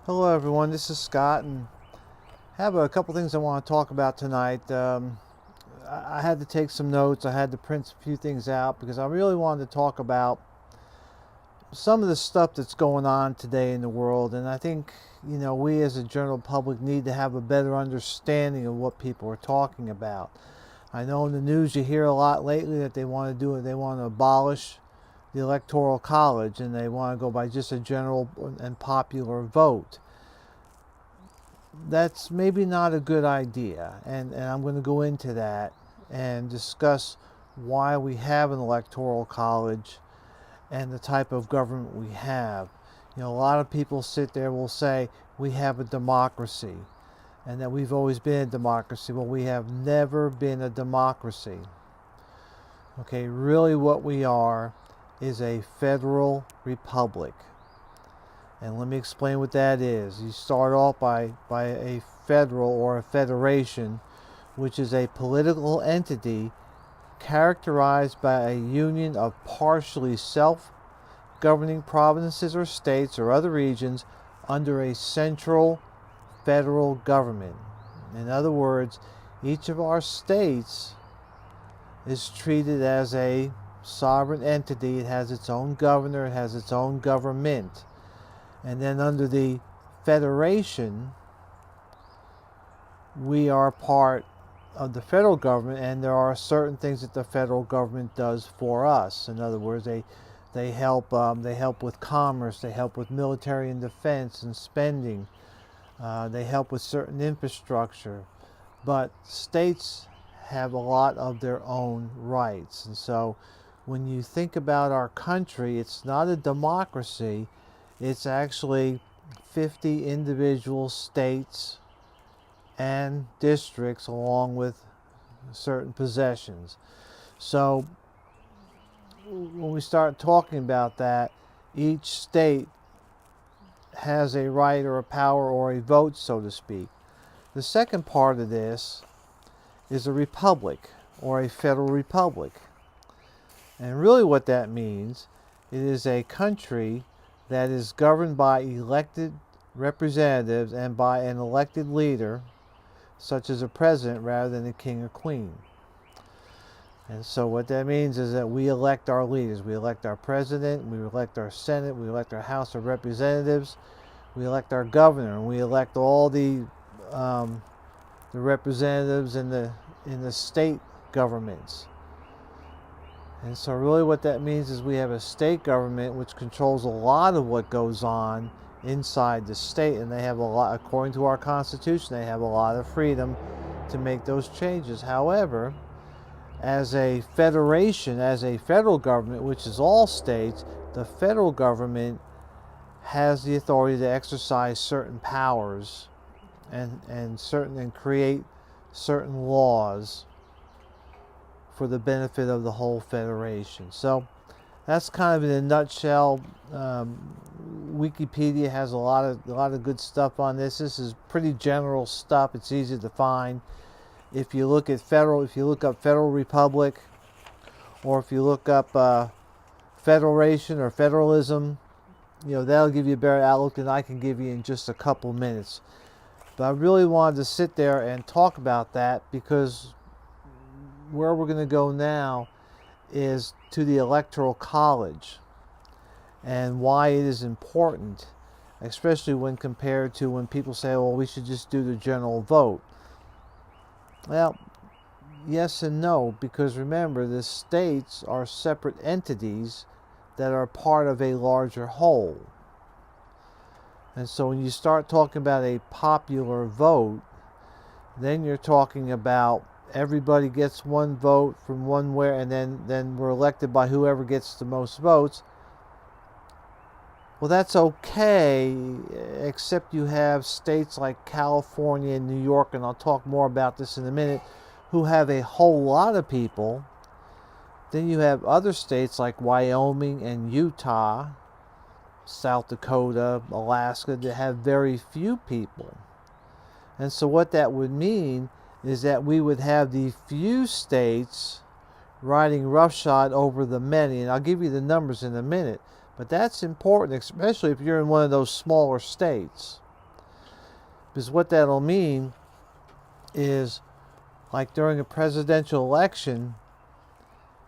Hello everyone, this is Scott, and I have a couple things I want to talk about tonight. I had to take some notes. I had to print a few things out because I really wanted to talk about some of the stuff that's going on today in the world, and I think we as a general public need to have a better understanding of what people are talking about. I know in the news you hear a lot lately that they want to do it. They want to abolish the Electoral College, and they want to go by just a general and popular vote. That's maybe not a good idea, and I'm going to go into that and discuss why we have an electoral college and the type of government we have. A lot of people sit there will say we have a democracy and that we've always been a democracy. Well, we have never been a democracy. Okay, really what we are is a federal republic. And let me explain what that is. You start off by a federal or a federation, which is a political entity characterized by a union of partially self-governing provinces or states or other regions under a central federal government. In other words, each of our states is treated as a sovereign entity. It has its own governor, it has its own government. And then under the federation, we are part of the federal government, and there are certain things that the federal government does for us. In other words, they help with commerce, they help with military and defense and spending, they help with certain infrastructure. But states have a lot of their own rights, and so when you think about our country, it's not a democracy. It's actually 50 individual states and districts along with certain possessions. So when we start talking about that, each state has a right or a power or a vote, so to speak. The second part of this is a republic or a federal republic. And really what that means, it is a country that is governed by elected representatives and by an elected leader, such as a president rather than a king or queen. And so what that means is that we elect our leaders. We elect our president, we elect our Senate, we elect our House of Representatives, we elect our governor, and we elect all the representatives in the state governments. And so really what that means is we have a state government which controls a lot of what goes on inside the state, and they have a lot, according to our Constitution, they have a lot of freedom to make those changes. However, as a federation, as a federal government, which is all states, the federal government has the authority to exercise certain powers and create certain laws for the benefit of the whole federation. So that's kind of in a nutshell. Wikipedia has a lot of good stuff on this. This is pretty general stuff. It's easy to find. If you look up Federal Republic, or if you look up Federation or Federalism, that'll give you a better outlook than I can give you in just a couple minutes. But I really wanted to sit there and talk about that because where we're going to go now is to the Electoral College and why it is important, especially when compared to when people say, well, we should just do the general vote. Well, yes and no, because remember, the states are separate entities that are part of a larger whole. And so when you start talking about a popular vote, then you're talking about everybody gets one vote from one where, and then we're elected by whoever gets the most votes. Well, that's okay, except you have states like California and New York, and I'll talk more about this in a minute, who have a whole lot of people. Then you have other states like Wyoming and Utah, South Dakota, Alaska, that have very few people. And so what that would mean is that we would have the few states riding roughshod over the many. And I'll give you the numbers in a minute. But that's important, especially if you're in one of those smaller states. Because what that'll mean is, like during a presidential election,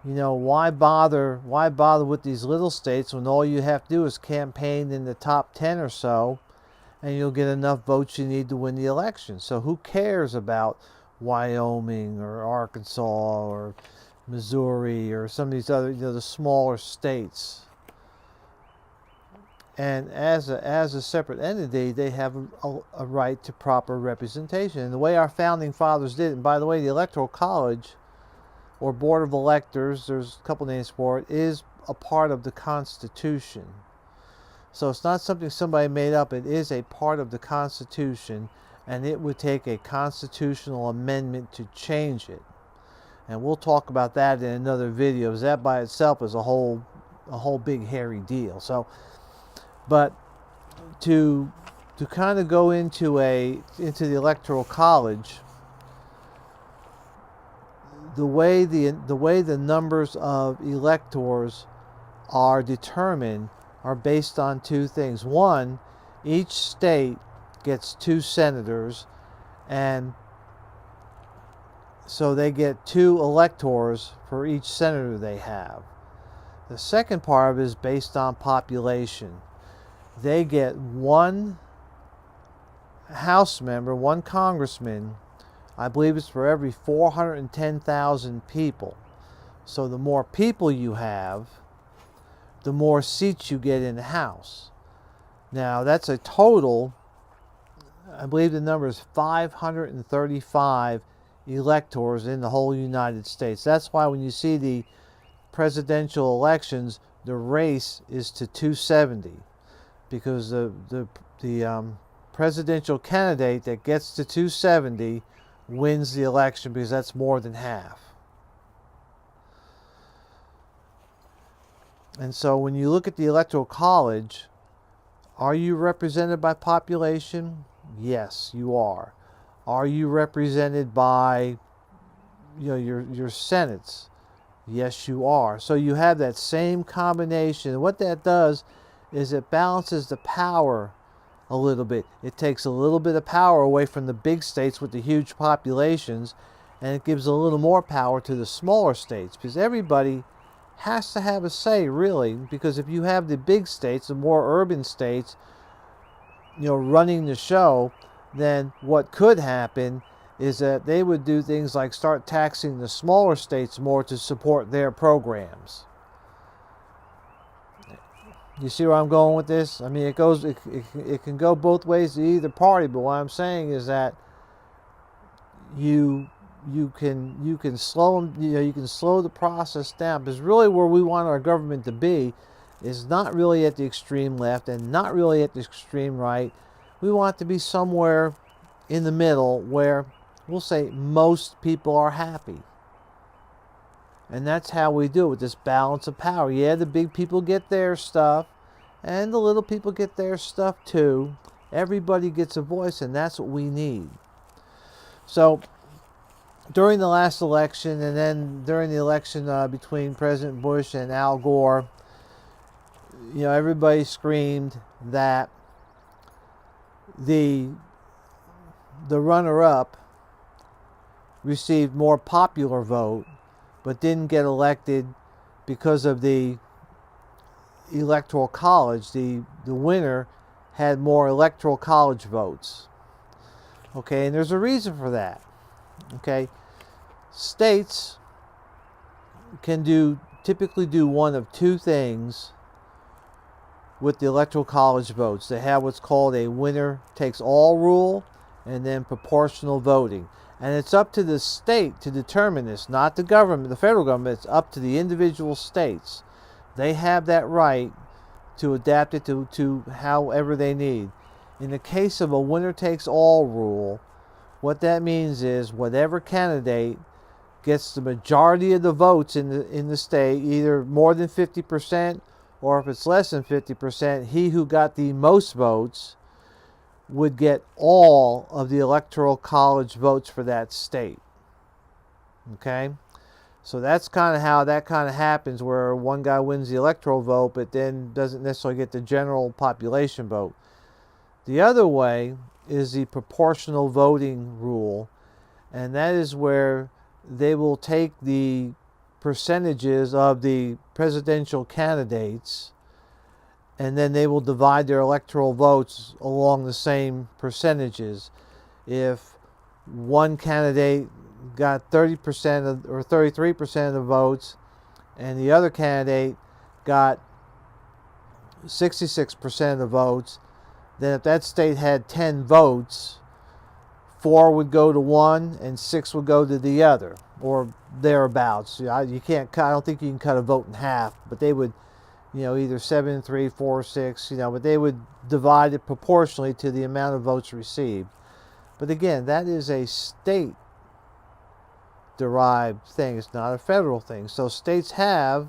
why bother with these little states when all you have to do is campaign in the top 10 or so, and you'll get enough votes you need to win the election. So who cares about Wyoming or Arkansas or Missouri or some of these other, the smaller states? And as a separate entity, they have a right to proper representation. And the way our founding fathers did it, and by the way, the Electoral College or Board of Electors, there's a couple names for it, is a part of the Constitution. So it's not something somebody made up. It is a part of the Constitution, and it would take a constitutional amendment to change it. And we'll talk about that in another video, because that by itself is a whole big hairy deal. So, but to kind of go into the Electoral College, the way the numbers of electors are determined are based on two things. One, each state gets 2 senators, and so they get 2 electors for each senator they have. The second part of it is based on population. They get 1 House member, 1 congressman, I believe it's for every 410,000 people. So the more people you have, the more seats you get in the House. Now that's a total, I believe the number is 535 electors in the whole United States. That's why when you see the presidential elections, the race is to 270, because the presidential candidate that gets to 270 wins the election, because that's more than half. And so when you look at the Electoral College, are you represented by population? Yes, you are. Are you represented by your senates? Yes, you are. So you have that same combination. And what that does is it balances the power a little bit. It takes a little bit of power away from the big states with the huge populations, and it gives a little more power to the smaller states, because everybody has to have a say, really, because if you have the big states, the more urban states, running the show, then what could happen is that they would do things like start taxing the smaller states more to support their programs. You see where I'm going with this? I mean, it can go both ways to either party, but what I'm saying is that you can slow them, you can slow the process down, because really where we want our government to be is not really at the extreme left and not really at the extreme right. We want it to be somewhere in the middle where we'll say most people are happy. And that's how we do it, with this balance of power. Yeah, the big people get their stuff, and the little people get their stuff too. Everybody gets a voice, and that's what we need. So, during the last election, and then during the election between President Bush and Al Gore, everybody screamed that the runner-up received more popular vote, but didn't get elected because of the Electoral College. The winner had more Electoral College votes. Okay, and there's a reason for that. Okay, states can typically do one of 2 things with the Electoral College votes. They have what's called a winner-takes-all rule, and then proportional voting. And it's up to the state to determine this, not the government, the federal government. It's up to the individual states. They have that right to adapt it to however they need. In the case of a winner-takes-all rule, what that means is whatever candidate gets the majority of the votes in the state, either more than 50%, or if it's less than 50%, he who got the most votes would get all of the Electoral College votes for that state. Okay? So that's kind of how that kind of happens, where one guy wins the electoral vote but then doesn't necessarily get the general population vote. The other way is the proportional voting rule, and that is where they will take the percentages of the presidential candidates, and then they will divide their electoral votes along the same percentages. If one candidate got 30% or 33% of the votes, and the other candidate got 66% of the votes, then if that state had 10 votes, 4 would go to one and 6 would go to the other, or thereabouts. You can't cut, I don't think you can cut a vote in half, but they would, either 7, 3, 4, 6, but they would divide it proportionally to the amount of votes received. But again, that is a state derived thing. It's not a federal thing. So states have,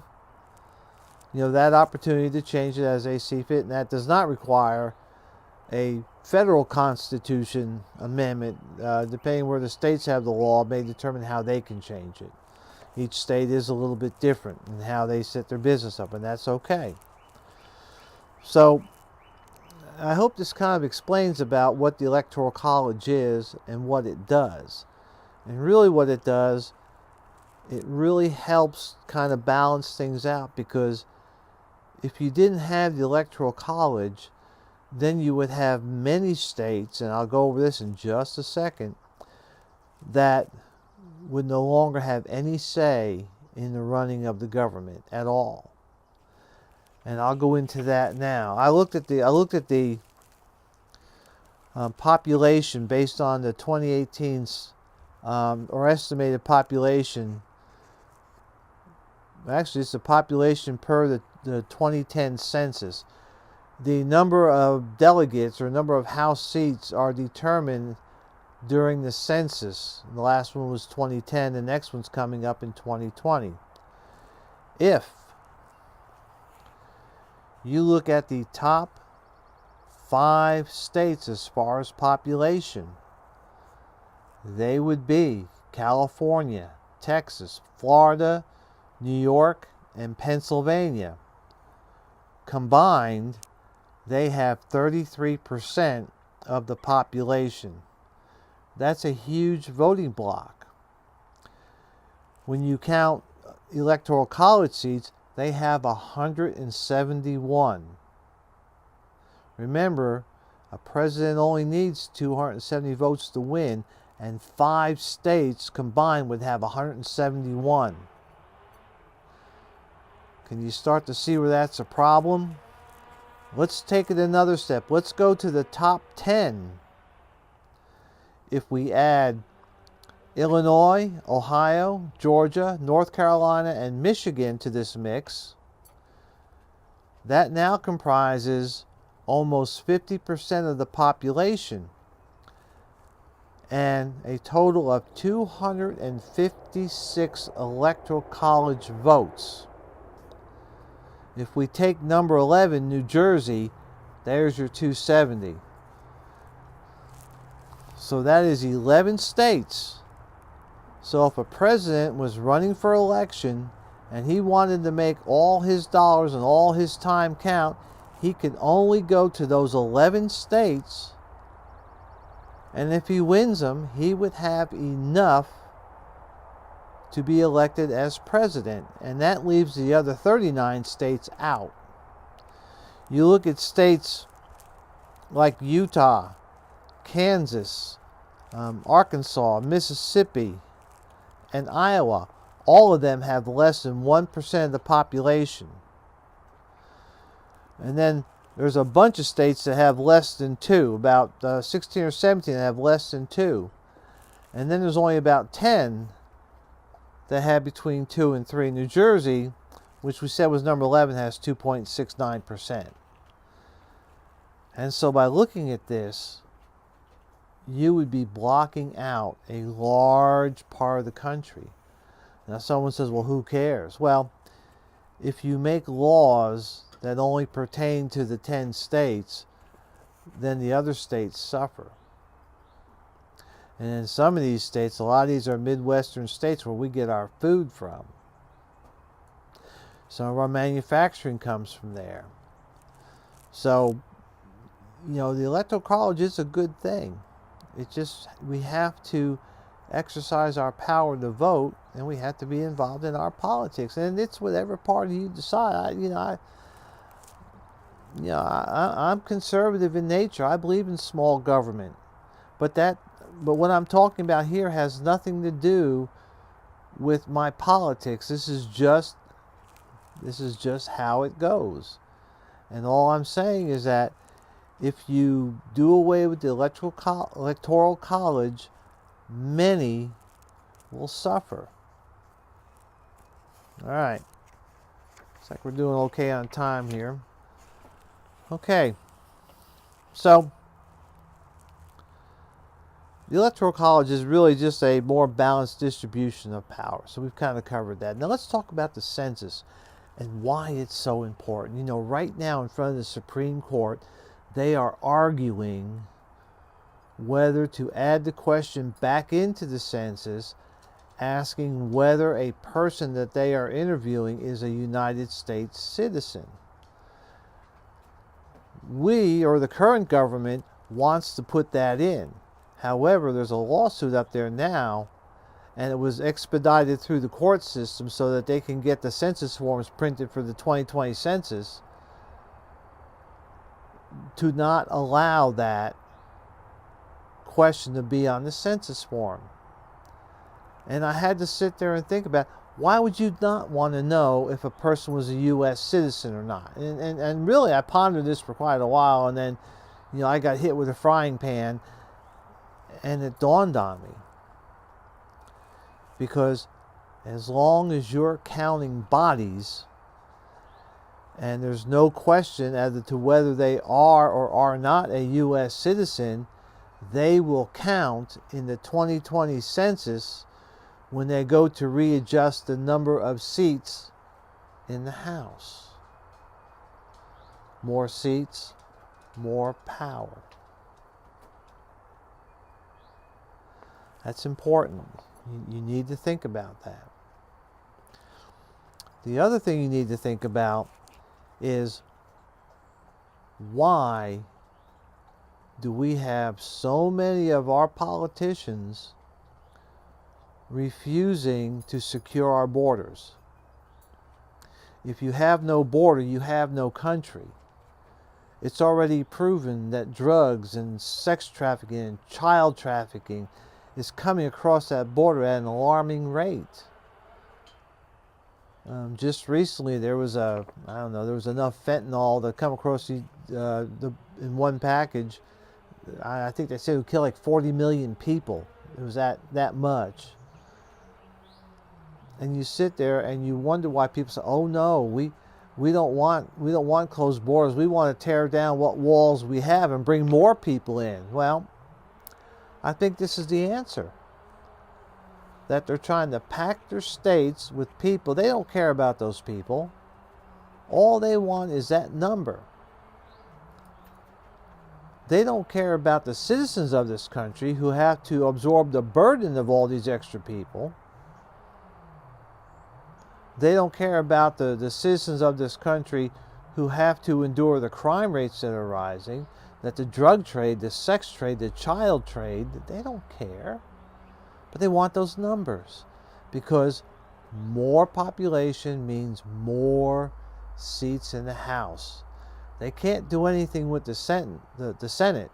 that opportunity to change it as they see fit, and that does not require a federal constitution amendment. Depending where the states have the law, may determine how they can change it. Each state is a little bit different in how they set their business up, and that's okay. So I hope this kind of explains about what the Electoral College is and what it does. And really what it does, it really helps kind of balance things out, because if you didn't have the Electoral College, then you would have many states, and I'll go over this in just a second, that would no longer have any say in the running of the government at all. And I'll go into that now. I looked at the population based on the 2018's or estimated population. Actually, it's the population per the 2010 census. The number of delegates or number of House seats are determined during the census. The last one was 2010. The next one's coming up in 2020. If you look at the top 5 states as far as population, they would be California, Texas, Florida, New York, and Pennsylvania. Combined, they have 33% of the population. That's a huge voting block. When you count Electoral College seats, they have 171. Remember, a president only needs 270 votes to win, and 5 states combined would have 171. Can you start to see where that's a problem? Let's take it another step. Let's go to the top 10. If we add Illinois, Ohio, Georgia, North Carolina, and Michigan to this mix, that now comprises almost 50% of the population, and a total of 256 Electoral College votes. If we take number 11, New Jersey, there's your 270. So that is 11 states. So if a president was running for election and he wanted to make all his dollars and all his time count, he could only go to those 11 states, and if he wins them, he would have enough to be elected as president, and that leaves the other 39 states out. You look at states like Utah, Kansas, Arkansas, Mississippi, and Iowa. All of them have less than 1% of the population. And then there's a bunch of states that have less than 2, about 16 or 17 that have less than 2. And then there's only about 10 that have between 2 and 3. New Jersey, which we said was number 11, has 2.69%. And so by looking at this, you would be blocking out a large part of the country. Now someone says, well, who cares? Well, if you make laws that only pertain to the 10 states, then the other states suffer. And in some of these states, a lot of these are Midwestern states where we get our food from. Some of our manufacturing comes from there. So the Electoral College is a good thing. It's just we have to exercise our power to vote, and we have to be involved in our politics. And it's whatever party you decide. I'm conservative in nature. I believe in small government, but what I'm talking about here has nothing to do with my politics. This is just how it goes. And all I'm saying is that if you do away with the Electoral College, many will suffer. All right. Looks like we're doing okay on time here. Okay. So, the Electoral College is really just a more balanced distribution of power. So we've kind of covered that. Now let's talk about the census and why it's so important. Right now in front of the Supreme Court, they are arguing whether to add the question back into the census, asking whether a person that they are interviewing is a United States citizen. We, or the current government, wants to put that in. However, there's a lawsuit up there now, and it was expedited through the court system so that they can get the census forms printed for the 2020 census, to not allow that question to be on the census form. And I had to sit there and think about, why would you not want to know if a person was a U.S. citizen or not? And really, I pondered this for quite a while, and then, I got hit with a frying pan, and it dawned on me. Because as long as you're counting bodies, and there's no question as to whether they are or are not a U.S. citizen, they will count in the 2020 census when they go to readjust the number of seats in the House. More seats, more power. That's important. You need to think about that. The other thing you need to think about is, why do we have so many of our politicians refusing to secure our borders? If you have no border, you have no country. It's already proven that drugs and sex trafficking and child trafficking is coming across that border at an alarming rate. Just recently, there was enough fentanyl to come across in one package. I think they said it would kill like 40 million people. It was that much. And you sit there and you wonder why people say, "Oh no, we don't want closed borders. We want to tear down what walls we have and bring more people in." Well, I think this is the answer. That they're trying to pack their states with people. They don't care about those people. All they want is that number. They don't care about the citizens of this country who have to absorb the burden of all these extra people. They don't care about the citizens of this country who have to endure the crime rates that are rising, that the drug trade, the sex trade, the child trade. They don't care. But they want those numbers, because more population means more seats in the House. They can't do anything with the Senate,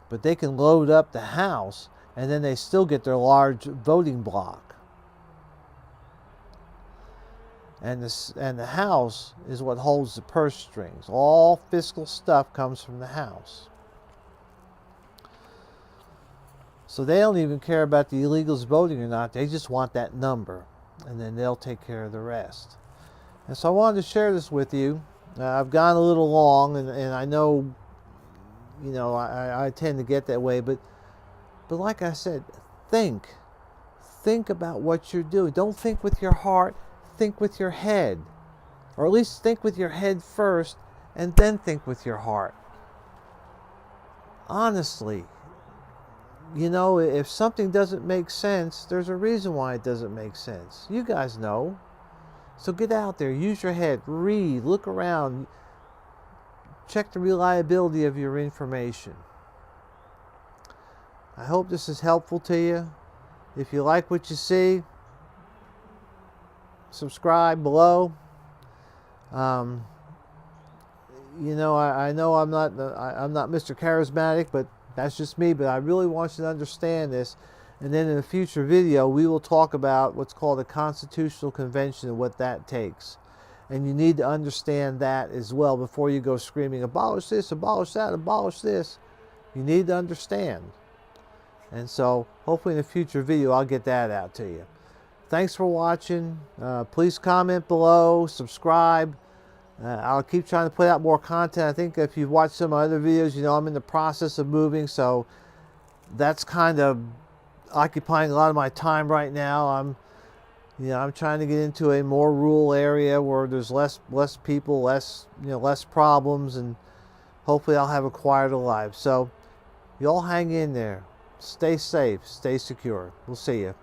but they can load up the House, and then they still get their large voting block. And the House is what holds the purse strings. All fiscal stuff comes from the House. So they don't even care about the illegals voting or not. They just want that number, and then they'll take care of the rest. And so I wanted to share this with you. I've gone a little long, and I know, I tend to get that way. But like I said, think about what you're doing. Don't think with your heart. Think with your head, or at least think with your head first, and then think with your heart. Honestly. If something doesn't make sense, there's a reason why it doesn't make sense. You guys know. So get out there, use your head, read, look around, check the reliability of your information. I hope this is helpful to you. If you like what you see, subscribe below. You know, I know I'm not Mr. Charismatic, but that's just me. But I really want you to understand this. And then in a future video, we will talk about what's called a constitutional convention and what that takes. And you need to understand that as well before you go screaming, abolish this, abolish that, abolish this. You need to understand. And so hopefully in a future video, I'll get that out to you. Thanks for watching. Please comment below, subscribe. I'll keep trying to put out more content. I think if you've watched some of my other videos, you know I'm in the process of moving, so that's kind of occupying a lot of my time right now. I'm trying to get into a more rural area where there's less people, less problems, and hopefully I'll have a quieter life. So you all hang in there. Stay safe, stay secure. We'll see you.